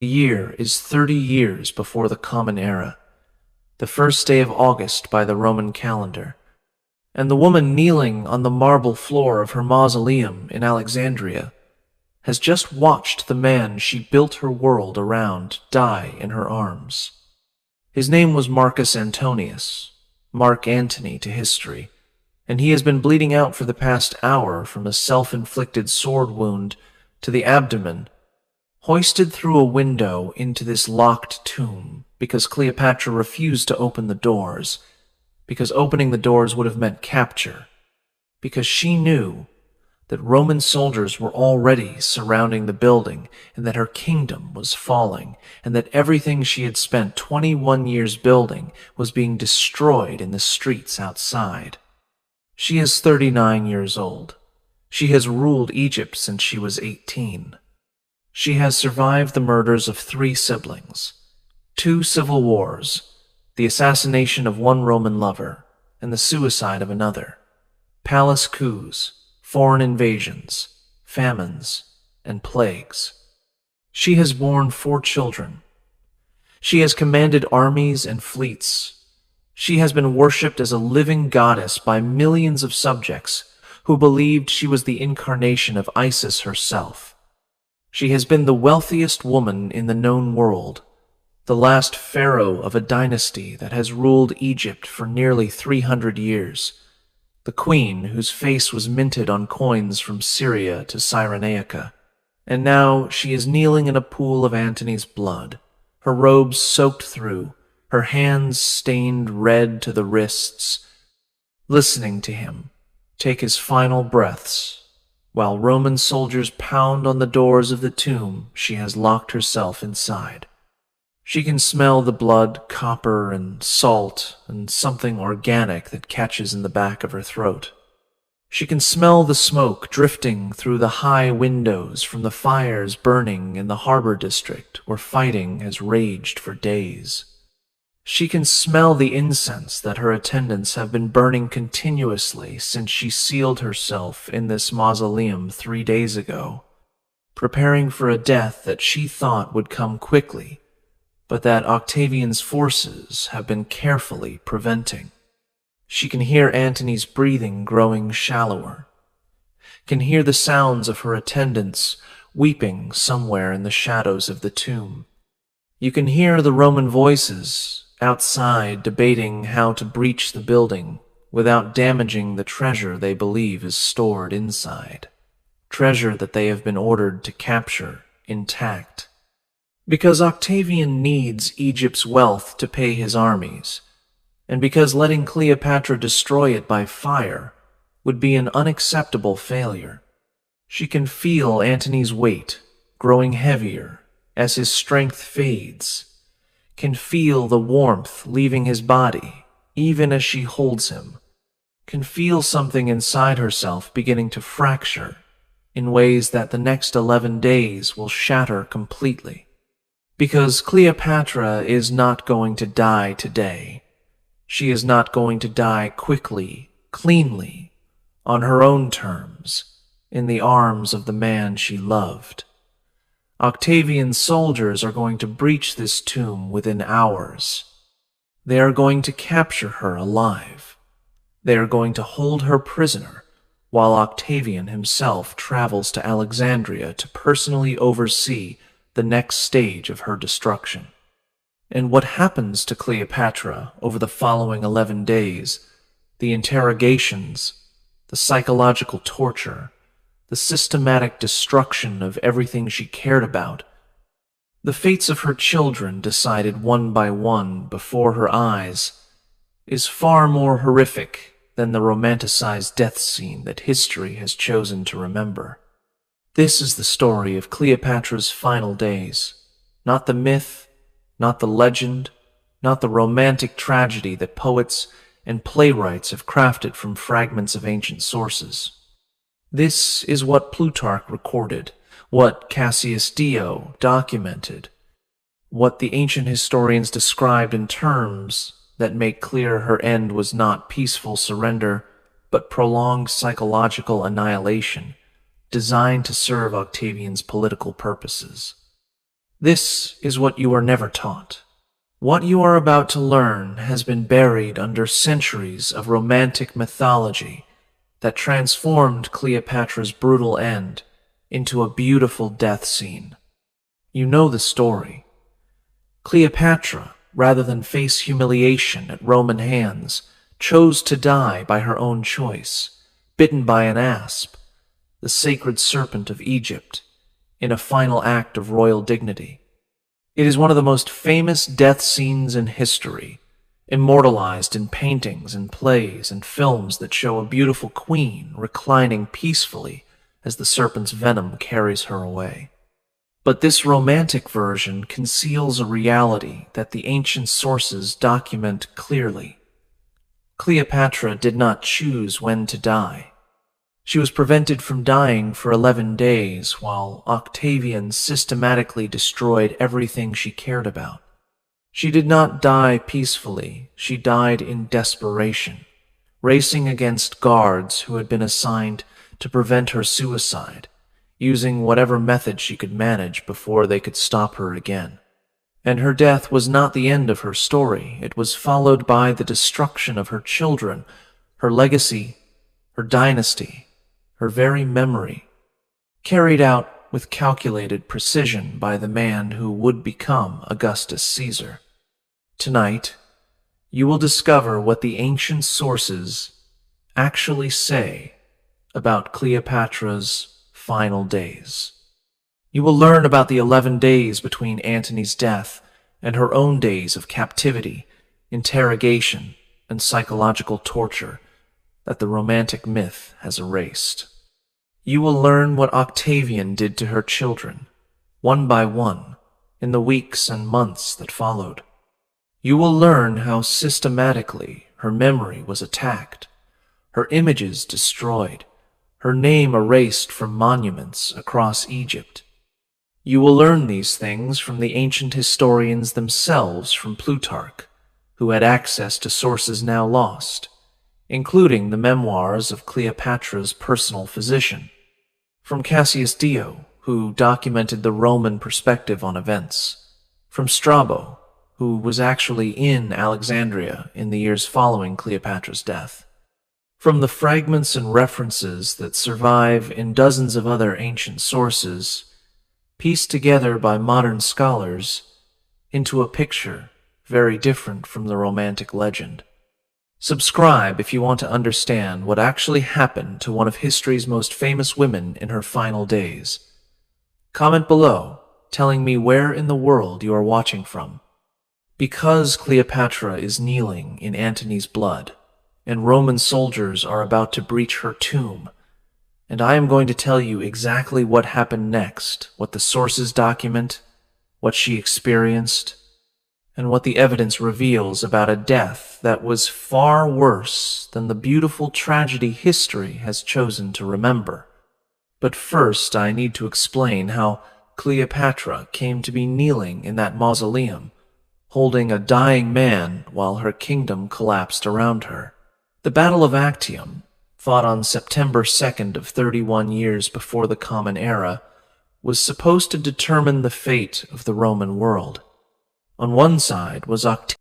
The year is 30 years before the Common Era, the first day of August by the Roman calendar, and the woman kneeling on the marble floor of her mausoleum in Alexandria has just watched the man she built her world around die in her arms. His name was Marcus Antonius, Mark Antony to history, and he has been bleeding out for the past hour from a self-inflicted sword wound to the abdomen, hoisted through a window into this locked tomb because Cleopatra refused to open the doors, because opening the doors would have meant capture, because she knew that Roman soldiers were already surrounding the building and that her kingdom was falling and that everything she had spent 21 years building was being destroyed in the streets outside. She is 39 years old. She has ruled Egypt since she was 18. She has survived the murders of 3 siblings, 2 civil wars, the assassination of 1 Roman lover, and the suicide of another, palace coups, foreign invasions, famines, and plagues. She has borne 4 children. She has commanded armies and fleets. She has been worshipped as a living goddess by millions of subjects who believed she was the incarnation of Isis herself. She has been the wealthiest woman in the known world, the last pharaoh of a dynasty that has ruled Egypt for nearly 300 years, the queen whose face was minted on coins from Syria to Cyrenaica. And now she is kneeling in a pool of Antony's blood, her robes soaked through, her hands stained red to the wrists, listening to him take his final breaths. While Roman soldiers pound on the doors of the tomb, she has locked herself inside. She can smell the blood, copper, and salt, and something organic that catches in the back of her throat. She can smell the smoke drifting through the high windows from the fires burning in the harbor district where fighting has raged for days. She can smell the incense that her attendants have been burning continuously since she sealed herself in this mausoleum 3 days ago, preparing for a death that she thought would come quickly, but that Octavian's forces have been carefully preventing. She can hear Antony's breathing growing shallower, can hear the sounds of her attendants weeping somewhere in the shadows of the tomb. You can hear the Roman voices outside debating how to breach the building without damaging the treasure they believe is stored inside, treasure that they have been ordered to capture intact. Because Octavian needs Egypt's wealth to pay his armies, and because letting Cleopatra destroy it by fire would be an unacceptable failure. She can feel Antony's weight growing heavier as his strength fades, can feel the warmth leaving his body even as she holds him, can feel something inside herself beginning to fracture in ways that the next 11 days will shatter completely. Because Cleopatra is not going to die today. She is not going to die quickly, cleanly, on her own terms, in the arms of the man she loved. Octavian's soldiers are going to breach this tomb within hours. They are going to capture her alive. They are going to hold her prisoner while Octavian himself travels to Alexandria to personally oversee the next stage of her destruction. And what happens to Cleopatra over the following 11 days, the interrogations, the psychological torture, the systematic destruction of everything she cared about, the fates of her children decided one by one before her eyes, is far more horrific than the romanticized death scene that history has chosen to remember. This is the story of Cleopatra's final days, not the myth, not the legend, not the romantic tragedy that poets and playwrights have crafted from fragments of ancient sources. This is what Plutarch recorded, what Cassius Dio documented, what the ancient historians described in terms that make clear her end was not peaceful surrender, but prolonged psychological annihilation, designed to serve Octavian's political purposes. This is what you are never taught. What you are about to learn has been buried under centuries of romantic mythology that transformed Cleopatra's brutal end into a beautiful death scene. You know the story. Cleopatra, rather than face humiliation at Roman hands, chose to die by her own choice, bitten by an asp, the sacred serpent of Egypt, in a final act of royal dignity. It is one of the most famous death scenes in history, immortalized in paintings and plays and films that show a beautiful queen reclining peacefully as the serpent's venom carries her away. But this romantic version conceals a reality that the ancient sources document clearly. Cleopatra did not choose when to die. She was prevented from dying for 11 days while Octavian systematically destroyed everything she cared about. She did not die peacefully, she died in desperation, racing against guards who had been assigned to prevent her suicide, using whatever method she could manage before they could stop her again. And her death was not the end of her story. It was followed by the destruction of her children, her legacy, her dynasty, her very memory, carried out with calculated precision by the man who would become Augustus Caesar. Tonight, you will discover what the ancient sources actually say about Cleopatra's final days. You will learn about the 11 days between Antony's death and her own days of captivity, interrogation, and psychological torture that the romantic myth has erased. You will learn what Octavian did to her children, one by one, in the weeks and months that followed. You will learn how systematically her memory was attacked, her images destroyed, her name erased from monuments across Egypt. You will learn these things from the ancient historians themselves, from Plutarch, who had access to sources now lost, including the memoirs of Cleopatra's personal physician, from Cassius Dio, who documented the Roman perspective on events, from Strabo, who was actually in Alexandria in the years following Cleopatra's death, from the fragments and references that survive in dozens of other ancient sources, pieced together by modern scholars into a picture very different from the romantic legend. Subscribe if you want to understand what actually happened to one of history's most famous women in her final days. Comment below, telling me where in the world you are watching from. Because Cleopatra is kneeling in Antony's blood, and Roman soldiers are about to breach her tomb, and I am going to tell you exactly what happened next, what the sources document, what she experienced, and what the evidence reveals about a death that was far worse than the beautiful tragedy history has chosen to remember. But first, I need to explain how Cleopatra came to be kneeling in that mausoleum, holding a dying man while her kingdom collapsed around her. The Battle of Actium, fought on September 2nd of 31 years before the Common Era, was supposed to determine the fate of the Roman world. On one side was Octavian,